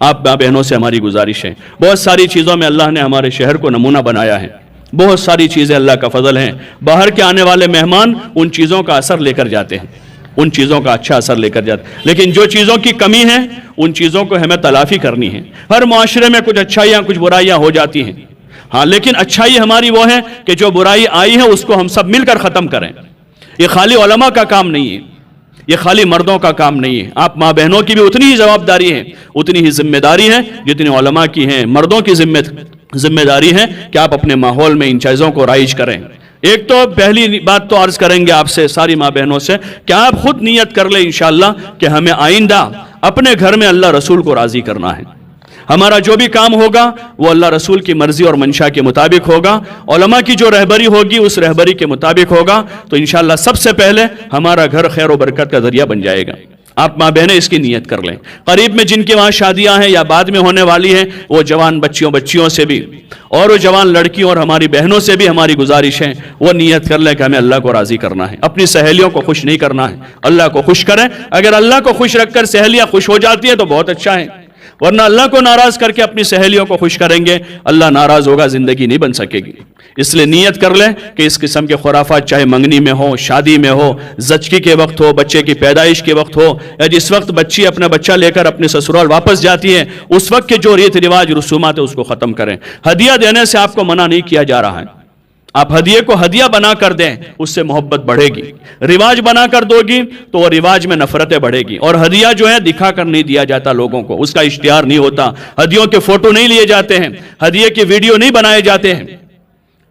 آپ ماں بہنوں سے ہماری گزارش ہے، بہت ساری چیزوں میں اللہ نے ہمارے شہر کو نمونہ بنایا ہے، بہت ساری چیزیں اللہ کا فضل ہیں، باہر کے آنے والے مہمان ان چیزوں کا اثر لے کر جاتے ہیں، ان چیزوں کا اچھا اثر لے کر جاتے ہیں، لیکن جو چیزوں کی کمی ہے ان چیزوں کو ہمیں تلافی کرنی ہے۔ ہر معاشرے میں کچھ اچھائیاں کچھ برائیاں ہو جاتی ہیں، ہاں لیکن اچھائی ہماری وہ ہے کہ جو برائی آئی ہے اس کو ہم سب مل کر ختم کریں۔ یہ خالی علماء کا کام نہیں ہے، یہ خالی مردوں کا کام نہیں ہے، آپ ماں بہنوں کی بھی اتنی ہی جواب داری ہے، اتنی ہی ذمہ داری ہے جتنی علماء کی ہیں، مردوں کی ذمہ داری ہے کہ آپ اپنے ماحول میں ان چیزوں کو رائج کریں۔ ایک تو پہلی بات تو عرض کریں گے آپ سے ساری ماں بہنوں سے کہ آپ خود نیت کر لیں انشاءاللہ کہ ہمیں آئندہ اپنے گھر میں اللہ رسول کو راضی کرنا ہے، ہمارا جو بھی کام ہوگا وہ اللہ رسول کی مرضی اور منشا کے مطابق ہوگا، علماء کی جو رہبری ہوگی اس رہبری کے مطابق ہوگا، تو انشاءاللہ سب سے پہلے ہمارا گھر خیر و برکت کا ذریعہ بن جائے گا۔ آپ ماں بہنیں اس کی نیت کر لیں، قریب میں جن کے وہاں شادیاں ہیں یا بعد میں ہونے والی ہیں وہ جوان بچیوں سے بھی اور وہ جوان لڑکیوں اور ہماری بہنوں سے بھی ہماری گزارش ہے وہ نیت کر لیں کہ ہمیں اللہ کو راضی کرنا ہے، اپنی سہیلیوں کو خوش نہیں کرنا ہے، اللہ کو خوش کریں۔ اگر اللہ کو خوش رکھ کر سہیلیاں خوش ہو جاتی ہیں تو بہت اچھا ہے، ورنہ اللہ کو ناراض کر کے اپنی سہیلیوں کو خوش کریں گے، اللہ ناراض ہوگا، زندگی نہیں بن سکے گی۔ اس لیے نیت کر لیں کہ اس قسم کے خرافات چاہے منگنی میں ہو، شادی میں ہو، زچگی کے وقت ہو، بچے کی پیدائش کے وقت ہو، یا جس وقت بچی اپنا بچہ لے کر اپنے سسرال واپس جاتی ہے اس وقت کے جو ریت رواج رسومات ہے اس کو ختم کریں۔ ہدیہ دینے سے آپ کو منع نہیں کیا جا رہا ہے، آپ ہدیے کو ہدیہ بنا کر دیں، اس سے محبت بڑھے گی۔ رواج بنا کر دو گی تو وہ رواج میں نفرتیں بڑھے گی، اور ہدیہ جو ہے دکھا کر نہیں دیا جاتا لوگوں کو، اس کا اشتہار نہیں ہوتا، ہدیوں کے فوٹو نہیں لیے جاتے ہیں، ہدیے کی ویڈیو نہیں بنائے جاتے ہیں۔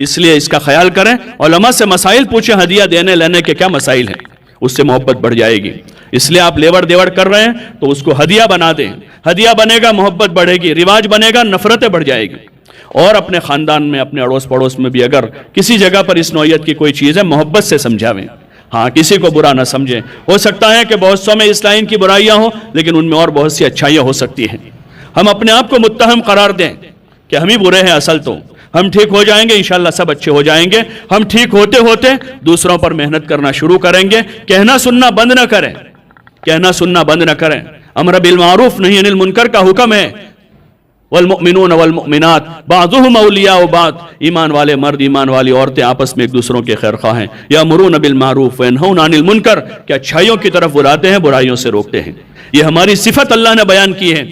اس لیے اس کا خیال کریں، علماء سے مسائل پوچھیں ہدیہ دینے لینے کے کیا مسائل ہیں، اس سے محبت بڑھ جائے گی۔ اس لیے آپ لیور دیور کر رہے ہیں تو اس کو ہدیہ بنا دیں، ہدیہ بنے گا محبت بڑھے گی، رواج بنے گا نفرتیں بڑھ جائے گی۔ اور اپنے خاندان میں اپنے اڑوس پڑوس میں بھی اگر کسی جگہ پر اس نوعیت کی کوئی چیز ہے محبت سے سمجھاویں، ہاں کسی کو برا نہ سمجھیں۔ ہو سکتا ہے کہ بہت سو میں اس لائن کی برائیاں ہوں لیکن ان میں اور بہت سی اچھائیاں ہو سکتی ہیں، ہم اپنے آپ کو متہم قرار دیں کہ ہم ہی برے ہیں، اصل تو ہم ٹھیک ہو جائیں گے، انشاءاللہ سب اچھے ہو جائیں گے۔ ہم ٹھیک ہوتے ہوتے دوسروں پر محنت کرنا شروع کریں گے، کہنا سننا بند نہ کریں، کہنا سننا بند نہ کریں۔ امر بالمعروف نہی عن المنکر کا حکم ہے، والمؤمنون والمؤمنات بعضهم اولیاء بعض، ایمان والے مرد ایمان والی عورتیں آپس میں ایک دوسروں کے خیر خواہ ہیں۔ یامرون بالمعروف وینہون عن المنکر، کہ اچھائیوں کی طرف بلاتے ہیں برائیوں سے روکتے ہیں۔ یہ ہماری صفت اللہ نے بیان کی ہے،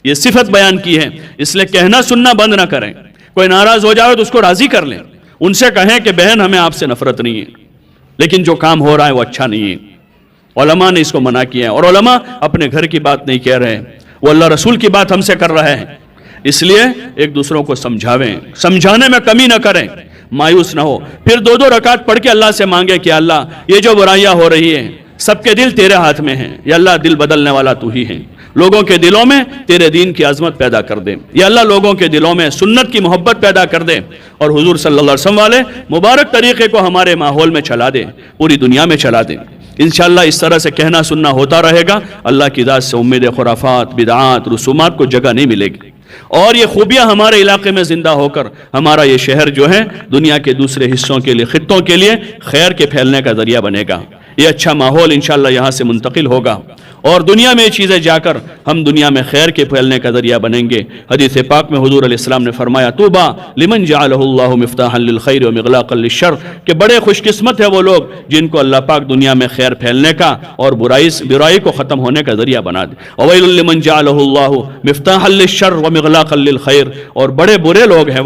یہ صفت بیان کی ہے، اس لیے کہنا سننا بند نہ کریں۔ کوئی ناراض ہو جائے تو اس کو راضی کر لیں، ان سے کہیں کہ بہن ہمیں آپ سے نفرت نہیں ہے لیکن جو کام ہو رہا ہے وہ اچھا نہیں ہے۔ علماء نے اس کو منع کیا ہے، اور علماء اپنے گھر کی بات نہیں کہہ رہے ہیں، وہ اللہ رسول کی بات ہم سے کر رہے ہیں۔ اس لیے ایک دوسروں کو سمجھاویں، سمجھانے میں کمی نہ کریں، مایوس نہ ہو، پھر دو دو رکعت پڑھ کے اللہ سے مانگے کہ اللہ یہ جو برائیاں ہو رہی ہیں سب کے دل تیرے ہاتھ میں ہیں، یا اللہ دل بدلنے والا تو ہی ہے، لوگوں کے دلوں میں تیرے دین کی عظمت پیدا کر دے، یا اللہ لوگوں کے دلوں میں سنت کی محبت پیدا کر دے، اور حضور صلی اللہ علیہ وسلم والے مبارک طریقے کو ہمارے ماحول میں چلا دے، پوری دنیا میں چلا دے۔ انشاءاللہ اس طرح سے کہنا سننا ہوتا رہے گا، اللہ کی ذات سے امید خرافات بدعات رسومات کو جگہ نہیں ملے گی، اور یہ خوبیاں ہمارے علاقے میں زندہ ہو کر ہمارا یہ شہر جو ہے دنیا کے دوسرے حصوں کے لیے خطوں کے لیے خیر کے پھیلنے کا ذریعہ بنے گا۔ یہ اچھا ماحول انشاءاللہ یہاں سے منتقل ہوگا، اور دنیا میں یہ چیزیں جا کر ہم دنیا میں خیر کے پھیلنے کا ذریعہ بنیں گے۔ حدیث پاک میں حضور علیہ السلام نے فرمایا طوبیٰ لمن جعلہ اللہ مفتاحا للخیر ومغلاقا للشر، کہ بڑے خوش قسمت ہے وہ لوگ جن کو اللہ پاک دنیا میں خیر پھیلنے کا اور برائی کو ختم ہونے کا ذریعہ بنا دے۔ وویل لمن جعلہ اللہ مفتاحا للشر ومغلاقا للخیر، اور بڑے برے لوگ ہیں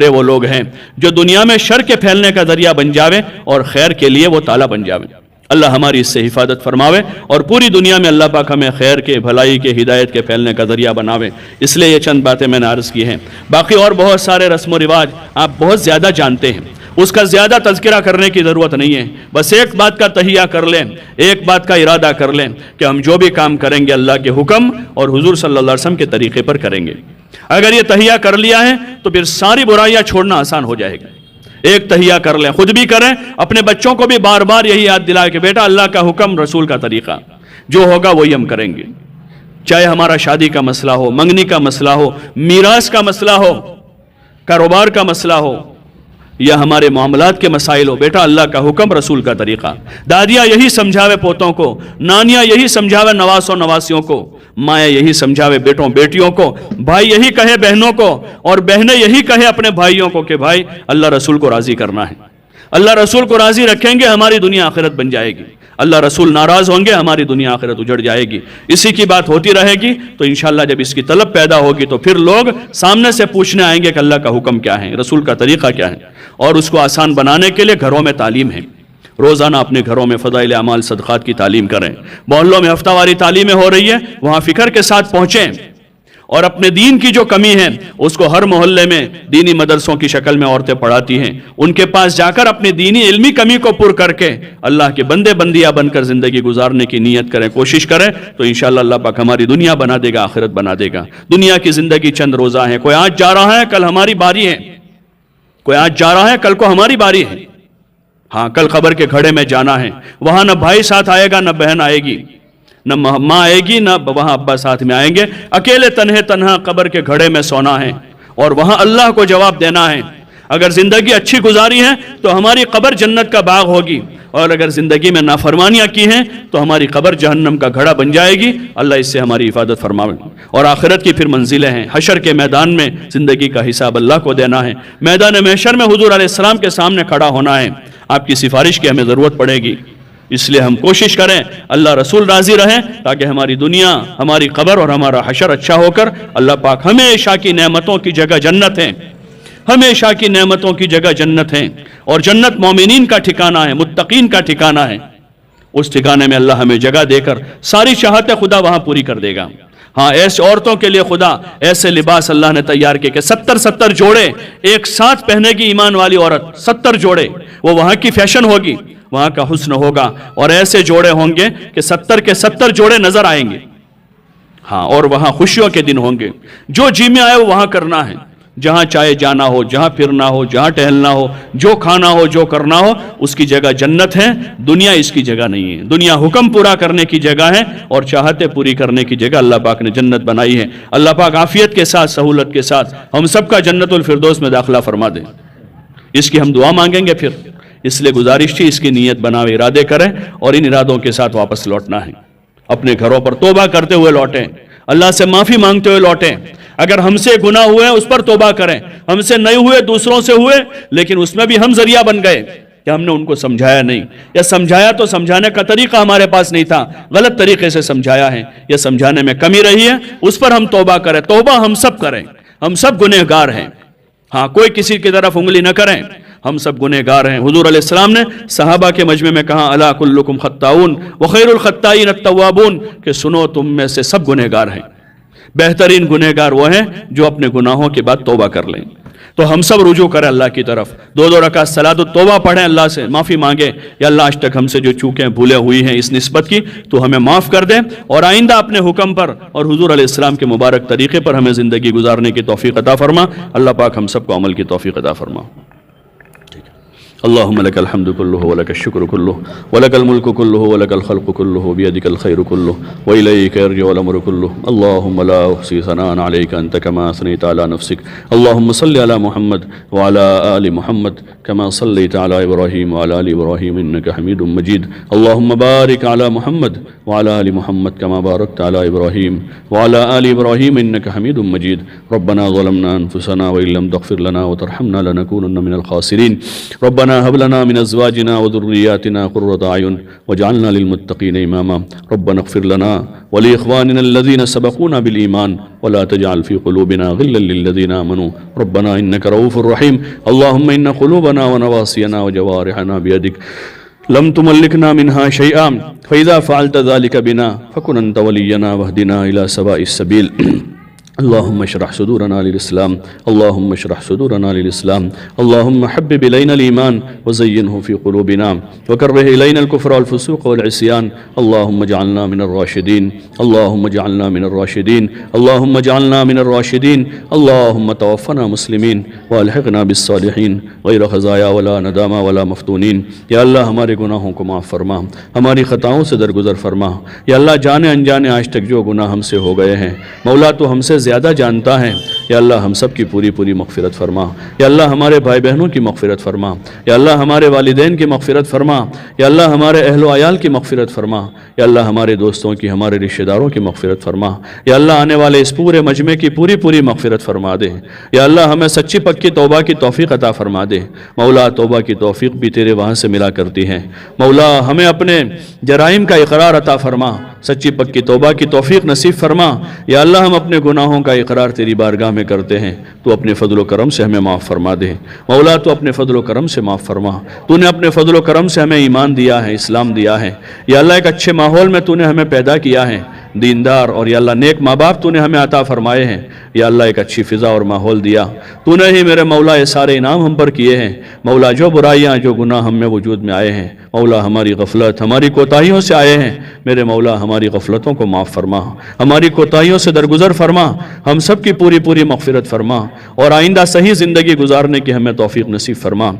وہ لوگ ہیں جو دنیا میں شر کے پھیلنے کا ذریعہ بن جاوے اور خیر کے لیے وہ تالا بن جاوے۔ اللہ ہماری اس سے حفاظت فرماوے اور پوری دنیا میں اللہ پاک ہمیں خیر کے، بھلائی کے، ہدایت کے پھیلنے کا ذریعہ بناوے۔ اس لیے یہ چند باتیں میں نے عرض کی ہیں، باقی اور بہت سارے رسم و رواج آپ بہت زیادہ جانتے ہیں، اس کا زیادہ تذکرہ کرنے کی ضرورت نہیں ہے، بس ایک بات کا تہیہ کر لیں، ایک بات کا ارادہ کر لیں کہ ہم جو بھی کام کریں گے اللہ کے حکم اور حضور صلی اللہ علیہ وسلم کے طریقے پر کریں گے۔ اگر یہ تہیہ کر لیا ہے تو پھر ساری برائیاں چھوڑنا آسان ہو جائے گا۔ ایک تہیہ کر لیں، خود بھی کریں، اپنے بچوں کو بھی بار بار یہی یاد دلائے کہ بیٹا اللہ کا حکم رسول کا طریقہ جو ہوگا وہی ہم کریں گے، چاہے ہمارا شادی کا مسئلہ ہو، منگنی کا مسئلہ ہو، میراث کا مسئلہ ہو، کاروبار کا مسئلہ ہو، یا ہمارے معاملات کے مسائل ہو، بیٹا اللہ کا حکم رسول کا طریقہ۔ دادیاں یہی سمجھاوے پوتوں کو، نانیاں یہی سمجھاوے نواسوں نواسیوں کو، مائیں یہی سمجھاوے بیٹوں بیٹیوں کو، بھائی یہی کہے بہنوں کو، اور بہنیں یہی کہے اپنے بھائیوں کو کہ بھائی اللہ رسول کو راضی کرنا ہے، اللہ رسول کو راضی رکھیں گے ہماری دنیا آخرت بن جائے گی، اللہ رسول ناراض ہوں گے ہماری دنیا آخرت اجڑ جائے گی۔ اسی کی بات ہوتی رہے گی تو انشاءاللہ جب اس کی طلب پیدا ہوگی تو پھر لوگ سامنے سے پوچھنے آئیں گے کہ اللہ کا حکم کیا ہے، رسول کا طریقہ کیا ہے، اور اس کو آسان بنانے کے لیے گھروں میں تعلیم ہے۔ روزانہ اپنے گھروں میں فضائل اعمال صدقات کی تعلیم کریں، محلوں میں ہفتہ واری تعلیمیں ہو رہی ہے وہاں فکر کے ساتھ پہنچیں، اور اپنے دین کی جو کمی ہے اس کو ہر محلے میں دینی مدرسوں کی شکل میں عورتیں پڑھاتی ہیں، ان کے پاس جا کر اپنی دینی علمی کمی کو پر کر کے اللہ کے بندے بندیاں بن کر زندگی گزارنے کی نیت کریں، کوشش کریں، تو انشاءاللہ اللہ پاک ہماری دنیا بنا دے گا، آخرت بنا دے گا۔ دنیا کی زندگی چند روزہ ہے، کوئی آج جا رہا ہے کل ہماری باری ہے، کوئی آج جا رہا ہے کل کو ہماری باری ہے۔ ہاں کل قبر کے گھڑے میں جانا ہے، وہاں نہ بھائی ساتھ آئے گا، نہ بہن آئے گی، نہ ماں آئے گی، نہ وہاں ابا ساتھ میں آئیں گے، اکیلے تنہا قبر کے گھڑے میں سونا ہے، اور وہاں اللہ کو جواب دینا ہے۔ اگر زندگی اچھی گزاری ہے تو ہماری قبر جنت کا باغ ہوگی، اور اگر زندگی میں نافرمانیاں کی ہیں تو ہماری قبر جہنم کا گھڑا بن جائے گی، اللہ اس سے ہماری حفاظت فرمائے۔ اور آخرت کی پھر منزلیں ہیں، حشر کے میدان میں زندگی کا حساب اللہ کو دینا ہے، میدان محشر میں حضور علیہ السلام کے سامنے کھڑا ہونا ہے، آپ کی سفارش کی ہمیں ضرورت پڑے گی، اس لیے ہم کوشش کریں اللہ رسول راضی رہیں تاکہ ہماری دنیا، ہماری قبر اور ہمارا حشر اچھا ہو کر اللہ پاک ہمیشہ کی نعمتوں کی جگہ جنت ہے، ہمیشہ کی نعمتوں کی جگہ جنت ہے، اور جنت مومنین کا ٹھکانہ ہے، متقین کا ٹھکانہ ہے، اس ٹھکانے میں اللہ ہمیں جگہ دے کر ساری چاہتیں خدا وہاں پوری کر دے گا۔ ہاں ایسے عورتوں کے لیے خدا ایسے لباس اللہ نے تیار کیے کہ 70 جوڑے ایک ساتھ پہنے گی، ایمان والی عورت 70 جوڑے، وہ وہاں کی فیشن ہوگی، وہاں کا حسن ہوگا، اور ایسے جوڑے ہوں گے کہ 70 کے 70 جوڑے نظر آئیں گے۔ ہاں اور وہاں خوشیوں کے دن ہوں گے، جو جی میں آئے وہ وہاں کرنا ہے، جہاں چاہے جانا ہو، جہاں پھرنا ہو، جہاں ٹہلنا ہو، جو کھانا ہو، جو کرنا ہو، اس کی جگہ جنت ہے، دنیا اس کی جگہ نہیں ہے۔ دنیا حکم پورا کرنے کی جگہ ہے اور چاہتے پوری کرنے کی جگہ اللہ پاک نے جنت بنائی ہے۔ اللہ پاک عافیت کے ساتھ، سہولت کے ساتھ ہم سب کا جنت الفردوس میں داخلہ فرما دے، اس کی ہم دعا مانگیں گے پھر، اس لیے گزارش تھی اس کی نیت بناوے، ارادے کریں، اور ان ارادوں کے ساتھ واپس لوٹنا ہے، اپنے گھروں پر توبہ کرتے ہوئے لوٹیں، اللہ سے معافی مانگتے ہوئے لوٹیں، اگر ہم سے گناہ ہوئے ہیں اس پر توبہ کریں، ہم سے نہیں ہوئے دوسروں سے ہوئے، لیکن اس میں بھی ہم ذریعہ بن گئے کہ ہم نے ان کو سمجھایا نہیں، یا سمجھایا تو سمجھانے کا طریقہ ہمارے پاس نہیں تھا، غلط طریقے سے سمجھایا ہے، یا سمجھانے میں کمی رہی ہے، اس پر ہم توبہ کریں۔ توبہ ہم سب کریں، ہم سب گنہگار ہیں، ہاں کوئی کسی کی طرف انگلی نہ کریں، ہم سب گنہگار ہیں۔ حضور علیہ السلام نے صحابہ کے مجمع میں کہا الا کلکم خطاؤن وخیر الخطائین التوابون، کہ سنو تم میں سے سب گنہگار ہیں، بہترین گنہگار وہ ہیں جو اپنے گناہوں کے بعد توبہ کر لیں۔ تو ہم سب رجوع کریں اللہ کی طرف، 2 رکعت صلاۃ التوبہ پڑھیں، اللہ سے معافی مانگیں، یا اللہ آج تک ہم سے جو چوکیں بھولیں ہوئی ہیں اس نسبت کی تو ہمیں معاف کر دیں، اور آئندہ اپنے حکم پر اور حضور علیہ السلام کے مبارک طریقے پر ہمیں زندگی گزارنے کی توفیق عطا فرما۔ اللہ پاک ہم سب کو عمل کی توفیق عطا فرما۔ اللهم لك الحمد كله ولك الشكر كله ولك الملك كله ولك الخلق كله بيدك الخير كله وإليك يرجع الأمر كله اللهم لا أحصي ثناء عليك أنت كما أثنيت على نفسك اللهم صل على محمد وعلى آل محمد كما صليت على إبراهيم وعلى آل إبراهيم إنك حميد مجيد اللهم بارك على محمد وعلى آل محمد كما باركت على إبراهيم وعلى آل إبراهيم إنك حميد مجيد ربنا ظلمنا أنفسنا وإن لم تغفر لنا وترحمنا لنكونن من الخاسرين ربنا هب لنا من أزواجنا وذرياتنا قرة أعين واجعلنا للمتقين إماما ربنا اغفر لنا ولإخواننا الذين سبقونا بالإيمان ولا تجعل في قلوبنا غلا للذين آمنوا ربنا إنك رؤوف رحيم اللهم إن قلوبنا ونواصينا وجوارحنا بيدك لم تملكنا منها شيئا فإذا فعلت ذلك بنا فكن أنت ولينا واهدنا إلى سواء السبيل اللهم اشرح صدورنا للإسلام اللهم اشرح صدورنا للإسلام اللهم حبب إلينا الإيمان وزينه في قلوبنا وكره إلينا الكفر والفسوق والعصيان اللهم اجعلنا من الراشدين اللهم اجعلنا من الراشدين اللهم اجعلنا من الراشدين اللهم توفنا مسلمين والحقنا بالصالحين غير خزايا ولا ندامة ولا مفتونين یا اللہ ہمارے گناہوں کو معاف فرما ہماری خطاؤں سے درگزر فرما یا اللہ جانے انجانے آج تک جو گناہ ہم سے ہو گئے ہیں مولا تو ہم سے زیادہ جانتا ہے یا اللہ ہم سب کی پوری پوری مغفرت فرما، یا اللہ ہمارے بھائی بہنوں کی مغفرت فرما، یا اللہ ہمارے والدین کی مغفرت فرما، یا اللہ ہمارے اہل و عیال کی مغفرت فرما، یا اللہ ہمارے دوستوں کی، ہمارے رشتہ داروں کی مغفرت فرما، یا اللہ آنے والے اس پورے مجمع کی پوری پوری مغفرت فرما دے، یا اللہ ہمیں سچی پکی توبہ کی توفیق عطا فرما دے۔ مولا توبہ کی توفیق بھی تیرے وہاں سے ملا کرتی ہے، مولا ہمیں اپنے جرائم کا اقرار عطا فرما، سچی پکی توبہ کی توفیق نصیب فرما۔ یا اللہ ہم اپنے گناہوں کا اقرار تیری بارگاہ میں کرتے ہیں، تو اپنے فضل و کرم سے ہمیں معاف فرما دے مولا، تو اپنے فضل و کرم سے معاف فرما۔ تو نے اپنے فضل و کرم سے ہمیں ایمان دیا ہے، اسلام دیا ہے، یا اللہ ایک اچھے ماحول میں تو نے ہمیں پیدا کیا ہے، دیندار اور یا اللہ نیک ماں باپ تو نے ہمیں عطا فرمائے ہیں، یا اللہ ایک اچھی فضا اور ماحول دیا۔ تو نے ہی میرے مولا یہ سارے انعام ہم پر کیے ہیں مولا، جو برائیاں جو گناہ ہم میں وجود میں آئے ہیں مولا، ہماری غفلت ہماری کوتاہیوں سے آئے ہیں، میرے مولا ہماری غفلتوں کو معاف فرما، ہماری کوتاہیوں سے درگزر فرما، ہم سب کی پوری پوری مغفرت فرما، اور آئندہ صحیح زندگی گزارنے کی ہمیں توفیق نصیب فرما۔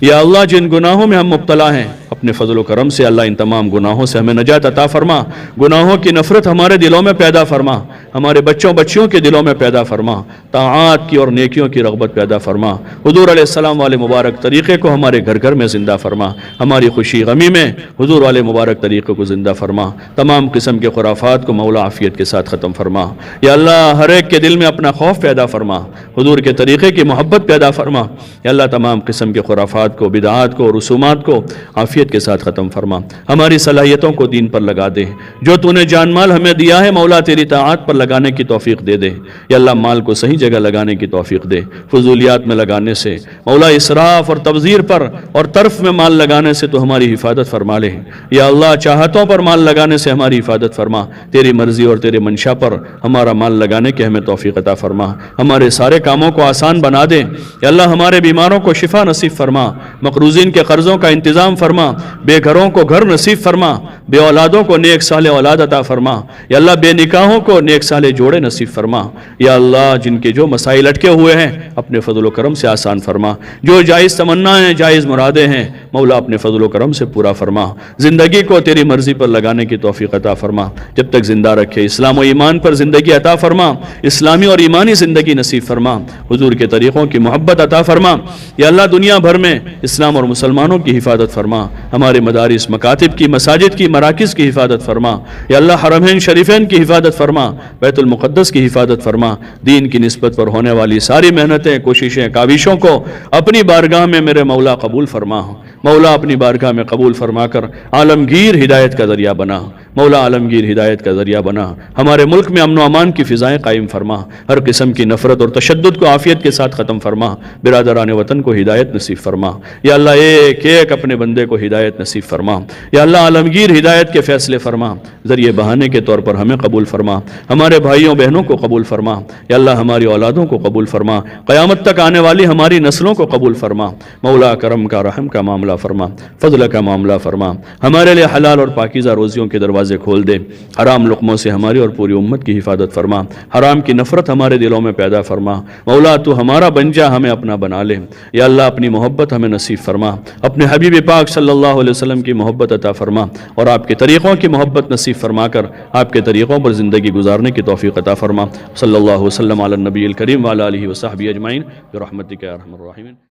یا اللہ جن گناہوں میں ہم مبتلا ہیں اپنے فضل و کرم سے اللہ ان تمام گناہوں سے ہمیں نجات عطا فرما، گناہوں کی نفرت ہمارے دلوں میں پیدا فرما، ہمارے بچوں بچیوں کے دلوں میں پیدا فرما، طاعات کی اور نیکیوں کی رغبت پیدا فرما، حضور علیہ السلام والے مبارک طریقے کو ہمارے گھر گھر میں زندہ فرما، ہماری خوشی غمی میں حضور والے مبارک طریقے کو زندہ فرما، تمام قسم کے خرافات کو مولا عافیت کے ساتھ ختم فرما۔ یا اللہ ہر ایک کے دل میں اپنا خوف پیدا فرما، حضور کے طریقے کی محبت پیدا فرما، یا اللہ تمام قسم کے خرافات کو، بدعات کو، رسومات کو عافیت کے ساتھ ختم فرما، ہماری صلاحیتوں کو دین پر لگا دے، جو تو نے جان مال ہمیں دیا ہے مولا تیری طاعت پر لگانے کی توفیق دے دے، یا اللہ مال کو صحیح جگہ لگانے کی توفیق دے، فضولیات میں لگانے سے مولا اسراف اور تبذیر پر اور طرف میں مال لگانے سے تو ہماری حفاظت فرما لے، یا اللہ چاہتوں پر مال لگانے سے ہماری حفاظت فرما، تیری مرضی اور تیرے منشا پر ہمارا مال لگانے کے ہمیں توفیق عطا فرما، ہمارے سارے کاموں کو آسان بنا دے، یا اللہ ہمارے بیماروں کو شفا نصیب فرما، مقروضین کے قرضوں کا انتظام فرما، بے گھروں کو گھر نصیب فرما، بے اولادوں کو نیک صالح اولاد عطا فرما، یا اللہ بے نکاحوں کو نیک صالح جوڑے نصیب فرما، یا اللہ جن کے جو مسائل اٹکے ہوئے ہیں اپنے فضل و کرم سے آسان فرما، جو جائز تمنا ہیں جائز مرادیں ہیں مولا اپنے فضل و کرم سے پورا فرما، زندگی کو تیری مرضی پر لگانے کی توفیق عطا فرما، جب تک زندہ رکھے اسلام و ایمان پر زندگی عطا فرما، اسلامی اور ایمانی زندگی نصیب فرما، حضور کے طریقوں کی محبت عطا فرما، یا اللہ دنیا بھر میں اسلام اور مسلمانوں کی حفاظت فرما، ہمارے مدارس مکاتب کی مساجد کی مراکز کی حفاظت فرما، یا اللہ حرمین شریفین کی حفاظت فرما، بیت المقدس کی حفاظت فرما، دین کی نسبت پر ہونے والی ساری محنتیں کوششیں کاوشوں کو اپنی بارگاہ میں میرے مولا قبول فرما، مولا اپنی بارگاہ میں قبول فرما کر عالمگیر ہدایت کا ذریعہ بنا، مولا عالمگیر ہدایت کا ذریعہ بنا، ہمارے ملک میں امن و امان کی فضائیں قائم فرما، ہر قسم کی نفرت اور تشدد کو عافیت کے ساتھ ختم فرما، برادران وطن کو ہدایت نصیب فرما، یا اللہ ایک ایک اپنے بندے کو ہدایت نصیب فرما، یا اللہ عالمگیر ہدایت کے فیصلے فرما، ذریعے بہانے کے طور پر ہمیں قبول فرما، ہمارے بھائیوں بہنوں کو قبول فرما، یا اللہ ہماری اولادوں کو قبول فرما، قیامت تک آنے والی ہماری نسلوں کو قبول فرما، مولا کرم کا رحم کا معاملہ فرما، فضل کا معاملہ فرما، ہمارے لیے حلال اور پاکیزہ روزیوں کے دروازے کھول دے، حرام لقموں سے ہماری اور پوری امت کی حفاظت فرما، حرام کی نفرت ہمارے دلوں میں پیدا فرما، مولا تو ہمارا بن جا، ہمیں اپنا بنا لے، یا اللہ اپنی محبت ہمیں نصیب فرما، اپنے حبیب پاک صلی اللہ علیہ وسلم کی محبت عطا فرما، اور آپ کے طریقوں کی محبت نصیب فرما کر آپ کے طریقوں پر زندگی گزارنے کی توفیق عطا فرما، صلی اللہ وسلم علی النبی الکریم وعلی آلہ وصحبہ اجمعین برحمتک یا ارحم الراحمین۔